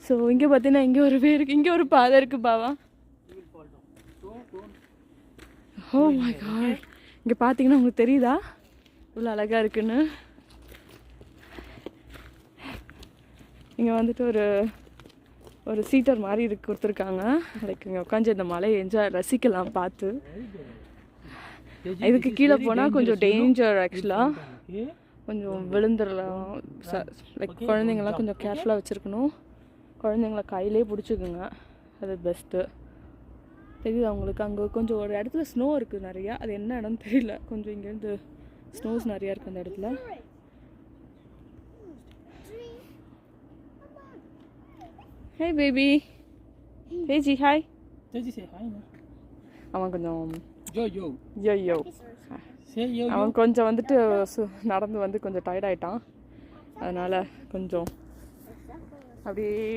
So இங்கே பார்த்தீங்கன்னா இங்கே ஒரு பேருக்கு இங்கே ஒரு பாதை இருக்குது பாவா. ஓ மை காட், இங்கே பார்த்தீங்கன்னா உங்களுக்கு தெரியுதா இவ்வளோ அழகாக இருக்குன்னு. இங்கே வந்துட்டு ஒரு சீட்டர் மாதிரி கொடுத்துருக்காங்க. லைக் இங்கே உட்காந்து இந்த மலையை என்ஜாய் ரசிக்கலாம் பார்த்து. இதுக்கு கீழே போனால் கொஞ்சம் டேஞ்சர் ஆக்சுவலாக, கொஞ்சம் விழுந்துடலாம். லைக் குழந்தைங்களாம் கொஞ்சம் கேர்ஃபுல்லாக வச்சுருக்கணும். குழந்தைங்கள கையிலே பிடிச்சிக்குங்க, அது பெஸ்ட்டு. தெரியுது அவங்களுக்கு அங்கே கொஞ்சம் ஒரு இடத்துல ஸ்னோ இருக்குது நிறையா. அது என்ன இடம்னு தெரியல. கொஞ்சம் இங்கேருந்து ஸ்னோஸ் நிறையா இருக்குது அந்த இடத்துல. Hey baby, Teji hi. அவன் கொஞ்சம் அவன் கொஞ்சம் வந்துட்டு நடந்து வந்து கொஞ்சம் டயர்ட் ஆகிட்டான். அதனால் கொஞ்சம் அப்படியே